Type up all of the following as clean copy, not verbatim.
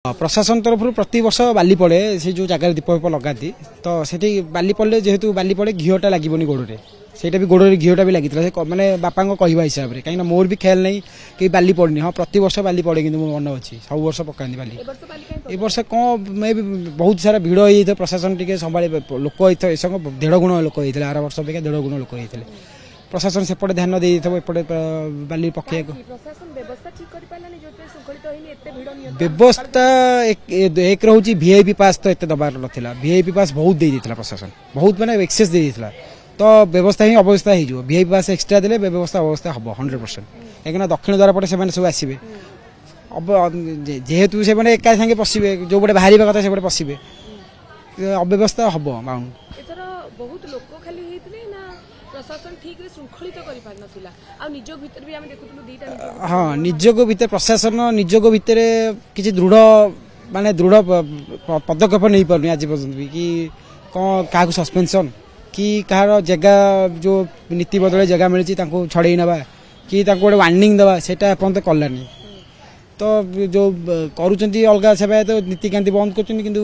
प्रशासन तरफ प्रति वर्ष बाली पड़े से जो जगह दीप लगाती तो से बाली पड़े जेहेतु बाली पड़े घीटा लगे गोड़े से गोड़े घीटा भी लगी मैंने बापा कहवा हिसाब से कहीं मोर भी ख्याल नहीं कि बाली पड़नी हाँ प्रति वर्ष बाली पड़े कि मन अच्छी सब वर्ष पकाती बाली ए वर्ष कौन मे भी बहुत सारा भिड़ हो प्रशासन टी संभा लोक होता 1.5 गुण लोक होते आर वर्ष अपेक्षा 1.5 गुण लोक होते प्रशासन सेपटे ध्यान दे एपटे बाली पकड़ व्यवस्था एक रोचे वीआईपी पास तो एत दबार ना वीआईपी पास बहुत दे देता प्रशासन बहुत माने एक्सेस दे देता तो व्यवस्था ही अव्यवस्था हो वीआईपी पास एक्सट्रा देले व्यवस्था अवस्था हम 100% कहीं दक्षिण द्वार पटे से सब आसवे जेहेतु से एका सागे पशे जो पटे बाहर कथा से पशे अव्यवस्था हम बहुत लोक खाली प्रशासन ठीक रे शृंखलित करि पार नथिला आ निजो भीतर भी हम देखुतलु दीटा हां निजो भीतर प्रशासन निजो भीतर किछि दृढ़ माने दृढ़ पदक्षेप नहीं पारनी आज पर्यंत भी कि कोन का सस्पेंशन कि कहार जगह जो नीति बदले जगह मिली तांको छड़े नबा कि तांको गोटे वार्निंग दबा सेटा अपन तो कलानी तो जो करूचंती अलगा सेबा तो नीतिकांति बंद करचंती किंतु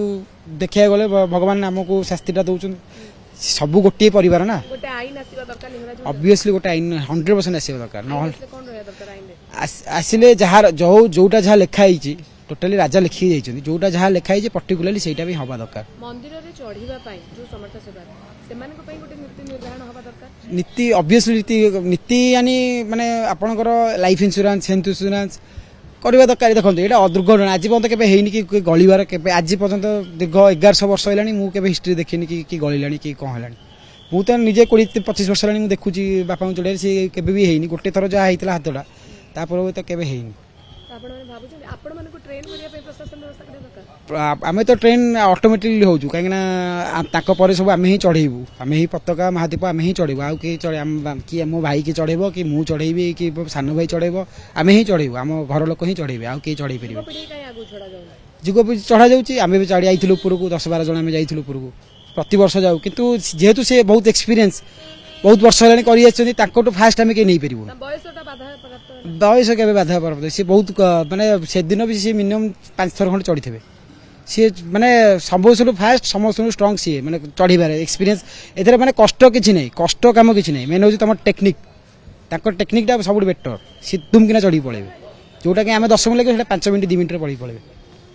देखिया गले भगवान हमको शास्तिटा दउचन सबू गोटे परिवार ना ऑब्वियसली गोटे आईन 100% आसवा दरकार आसिले जहाँ जोटा जहाँ लिखाई टोटाली राजा लिखी जाइए जोटा जहाँ लिखाई पर्टिकुलाली सेटा भी हवा दरकार नीति ऑब्वियसली नीति यानी माने आपनकर लाइफ इंश्योरेंस हेल्थ इंश्योरेंस करवा दरकार देखो यहाँ दुर्घटना आज पर्यटन के कि गलिबार के आज पर्यटन दीर्घ 1100 वर्ष है मुझे हिस्ट्री देखनी कि गलिला कि कौन है मुझे निजे 20-25 वर्ष है देखुची बापा चढ़े सी के गोटे थर जहाँ होता हाथटा तापर तो केवे आम तो ट्रेन ऑटोमेटिकली हो कहीं सब आम ही चढ़ेबू आम ही पताका महादीप आम ही चढ़ेबू आउ कि मो भाई की चढ़ेब कि मु चढ़ेबी कि सान भाई चढ़ेब आम ही चढ़ेबू आम घर लोक ही चढ़ेबे आउ किए चढ़े पारे जुग चढ़ा जाऊँगी आम भी चढ़ी आई उपरको 10-12 जन आम जाइलु उपरको प्रति वर्ष जाऊ किंतु जेहेतु से बहुत एक्सपीरियंस बहुत वर्ष है फास्ट आम कहीं नहीं पार बयस के बाधा प्राप्त सी बहुत माने से दिन भी सी मिनिमम 5 थर खंड चढ़ी थे सी माने सब फास्ट समस्त स्ट्रंग सी माने चढ़ीबार एक्सपीरियंस एथरे माने कष्ट किछि नहीं कष्ट काम किछि नहीं मेन होची तुम टेक्निक ताकर टेक्निकटा सब बेटर सी तुम किना चढ़ी पड़े जोटा कि आम 10 मिनट लगे 5 मिनट 2 मिनट पड़ी पड़े